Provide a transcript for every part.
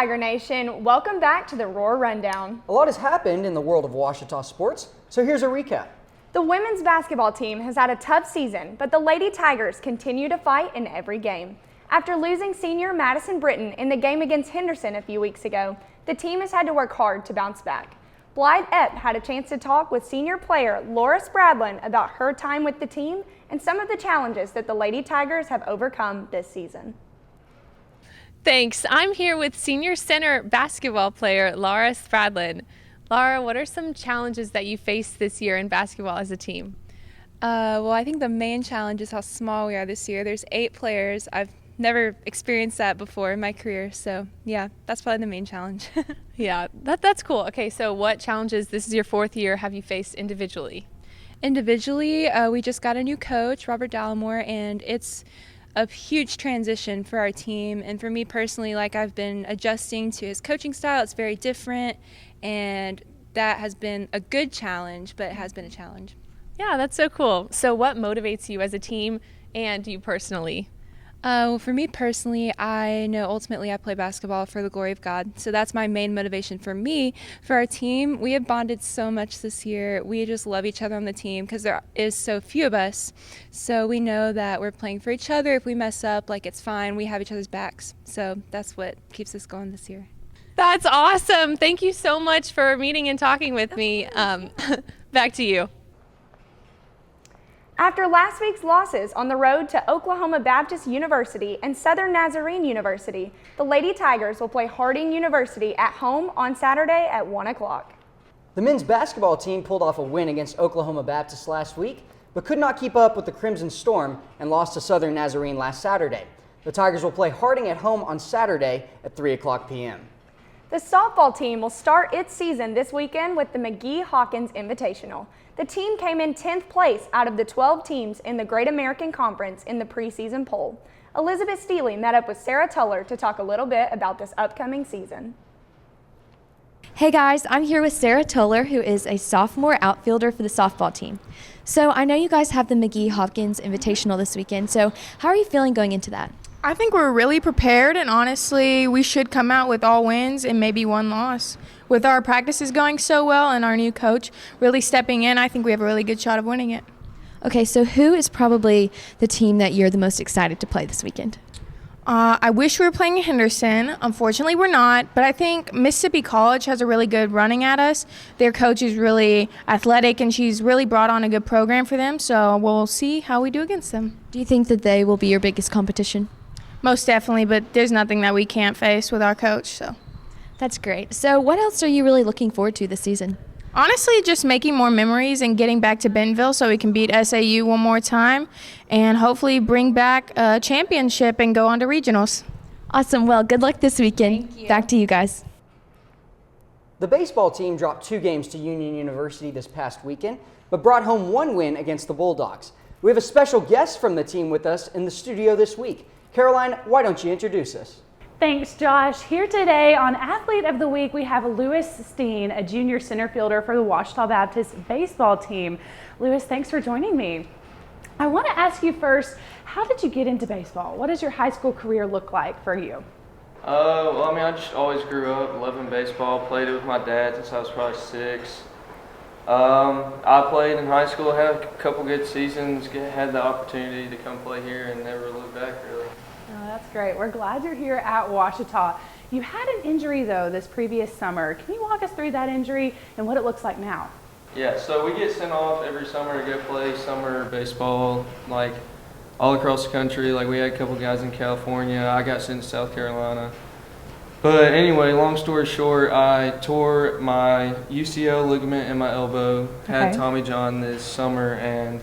Tiger Nation. Welcome back to the Roar Rundown. A lot has happened in the world of Ouachita sports, so here's a recap. The women's basketball team has had a tough season, but the Lady Tigers continue to fight in every game. After losing senior Madison Britton in the game against Henderson a few weeks ago, the team has had to work hard to bounce back. Blythe Epp had a chance to talk with senior player Laura Spradlin about her time with the team and some of the challenges that the Lady Tigers have overcome this season. Thanks. I'm here with senior center basketball player Laura Spradlin. Laura, what are some challenges that you faced this year in basketball as a team? Well, I think the main challenge is how small we are this year. There's 8 players. I've never experienced that before in my career, so yeah, that's probably the main challenge. Yeah, that's cool. Okay, so what challenges, this is your 4th year, have you faced individually? Individually, we just got a new coach, Robert Dallimore, and it's a huge transition for our team. And for me personally, I've been adjusting to his coaching style. It's very different, and that has been a good challenge, but it has been a challenge. Yeah, that's so cool. So what motivates you as a team and you personally? Well, for me personally, I know ultimately I play basketball for the glory of God. So that's my main motivation for me. For our team, we have bonded so much this year. We just love each other on the team because there is so few of us. So we know that we're playing for each other. If we mess up, it's fine. We have each other's backs. So that's what keeps us going this year. That's awesome. Thank you so much for meeting and talking with me. Back to you. After last week's losses on the road to Oklahoma Baptist University and Southern Nazarene University, the Lady Tigers will play Harding University at home on Saturday at 1 o'clock. The men's basketball team pulled off a win against Oklahoma Baptist last week, but could not keep up with the Crimson Storm and lost to Southern Nazarene last Saturday. The Tigers will play Harding at home on Saturday at 3 o'clock p.m. The softball team will start its season this weekend with the McGee-Hawkins Invitational. The team came in 10th place out of the 12 teams in the Great American Conference in the preseason poll. Elizabeth Steele met up with Sarah Tuller to talk a little bit about this upcoming season. Hey guys, I'm here with Sarah Tuller, who is a sophomore outfielder for the softball team. So I know you guys have the McGee-Hawkins Invitational this weekend, so how are you feeling going into that? I think we're really prepared, and honestly, we should come out with all wins and maybe one loss. With our practices going so well and our new coach really stepping in, I think we have a really good shot of winning it. Okay, so who is probably the team that you're the most excited to play this weekend? I wish we were playing Henderson. Unfortunately, we're not, but I think Mississippi College has a really good running at us. Their coach is really athletic, and she's really brought on a good program for them, so we'll see how we do against them. Do you think that they will be your biggest competition? Most definitely, but there's nothing that we can't face with our coach. So that's great. So what else are you really looking forward to this season? Honestly, just making more memories and getting back to Bentonville so we can beat SAU one more time and hopefully bring back a championship and go on to regionals. Awesome. Well, good luck this weekend. Thank you. Back to you guys. The baseball team dropped 2 games to Union University this past weekend, but brought home 1 win against the Bulldogs. We have a special guest from the team with us in the studio this week. Caroline, why don't you introduce us? Thanks, Josh. Here today on Athlete of the Week, we have Louis Steen, a junior center fielder for the Ouachita Baptist baseball team. Louis, thanks for joining me. I want to ask you first, how did you get into baseball? What does your high school career look like for you? I just always grew up loving baseball, played it with my dad since I was probably 6. I played in high school, had a couple good seasons, had the opportunity to come play here and never looked back really. Oh, that's great. We're glad you're here at Ouachita. You had an injury though this previous summer. Can you walk us through that injury and what it looks like now? Yeah, so we get sent off every summer to go play summer baseball, all across the country. We had a couple guys in California. I got sent to South Carolina. But anyway, long story short, I tore my UCL ligament in my elbow, had Tommy John this summer, and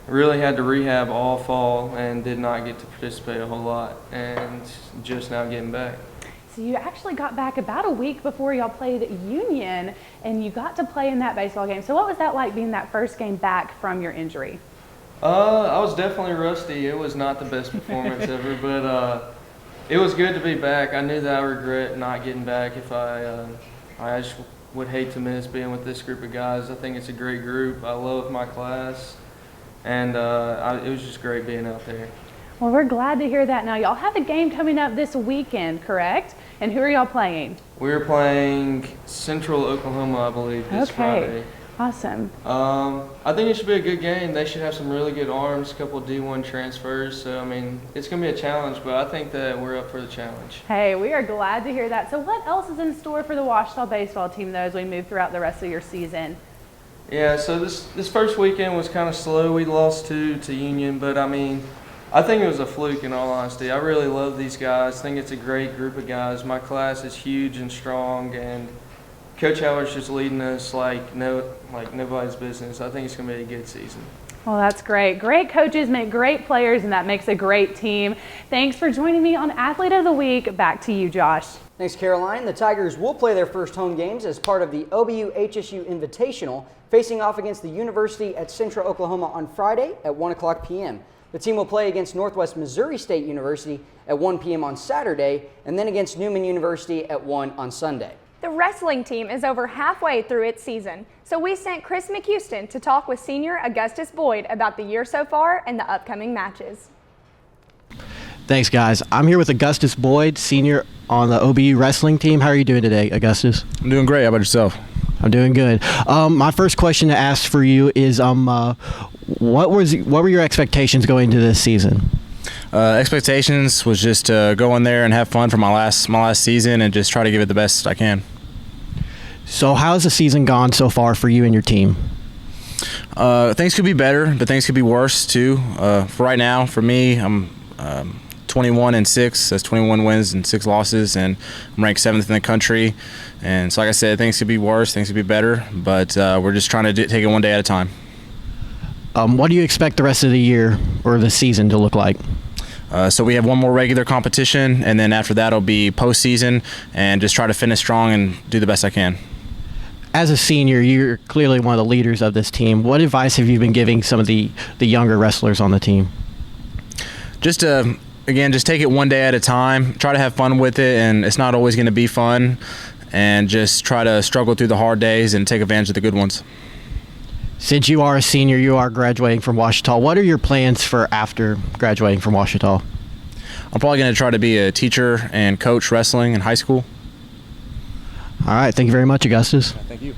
really had to rehab all fall and did not get to participate a whole lot, and just now getting back. So you actually got back about a week before y'all played Union, and you got to play in that baseball game. So what was that like being that first game back from your injury? I was definitely rusty. It was not the best performance ever, but it was good to be back. I knew that I regret not getting back. If I just would hate to miss being with this group of guys. I think it's a great group. I love my class, and it was just great being out there. Well, we're glad to hear that. Now, y'all have a game coming up this weekend, correct? And who are y'all playing? We're playing Central Oklahoma, I believe, this Friday. Awesome. I think it should be a good game. They should have some really good arms, a couple of D1 transfers. So, I mean, it's going to be a challenge, but I think that we're up for the challenge. Hey, we are glad to hear that. So what else is in store for the Ouachita baseball team, though, as we move throughout the rest of your season? Yeah, so this first weekend was kind of slow. We lost to Union, but, I mean, I think it was a fluke, in all honesty. I really love these guys. I think it's a great group of guys. My class is huge and strong, and Coach Howard's just leading us like nobody's business. I think it's going to be a good season. Well, that's great. Great coaches make great players, and that makes a great team. Thanks for joining me on Athlete of the Week. Back to you, Josh. Thanks, Caroline. The Tigers will play their first home games as part of the OBU HSU Invitational, facing off against the University at Central Oklahoma on Friday at 1 o'clock p.m. The team will play against Northwest Missouri State University at 1 p.m. on Saturday, and then against Newman University at 1 on Sunday. The wrestling team is over halfway through its season, so we sent Chris McHouston to talk with senior Augustus Boyd about the year so far and the upcoming matches. Thanks, guys. I'm here with Augustus Boyd, senior on the OBU wrestling team. How are you doing today, Augustus? I'm doing great. How about yourself? I'm doing good. My first question to ask for you is, what were your expectations going into this season? Expectations was just to go in there and have fun for my last season and just try to give it the best I can. So how's the season gone so far for you and your team? Things could be better, but things could be worse too. For right now, for me, I'm 21-6. That's 21 wins and 6 losses, and I'm ranked 7th in the country. And so, like I said, things could be worse, things could be better, but we're just trying to take it one day at a time. What do you expect the rest of the year or the season to look like? So we have one more regular competition, and then after that it'll be postseason, and just try to finish strong and do the best I can. As a senior, you're clearly one of the leaders of this team. What advice have you been giving some of the younger wrestlers on the team? Just again, just take it one day at a time. Try to have fun with it, and it's not always going to be fun. And just try to struggle through the hard days and take advantage of the good ones. Since you are a senior, you are graduating from Ouachita. What are your plans for after graduating from Ouachita? I'm probably going to try to be a teacher and coach wrestling in high school. All right. Thank you very much, Augustus. Thank you.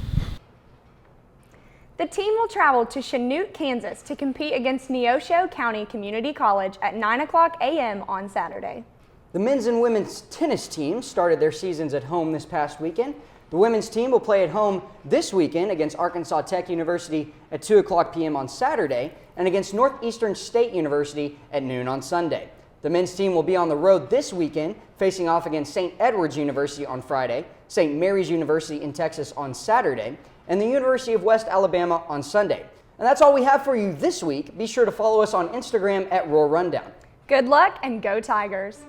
The team will travel to Chanute, Kansas to compete against Neosho County Community College at 9 o'clock a.m. on Saturday. The men's and women's tennis teams started their seasons at home this past weekend. The women's team will play at home this weekend against Arkansas Tech University at 2 o'clock p.m. on Saturday and against Northeastern State University at noon on Sunday. The men's team will be on the road this weekend, facing off against St. Edward's University on Friday, St. Mary's University in Texas on Saturday, and the University of West Alabama on Sunday. And that's all we have for you this week. Be sure to follow us on Instagram at Roar Rundown. Good luck and go Tigers!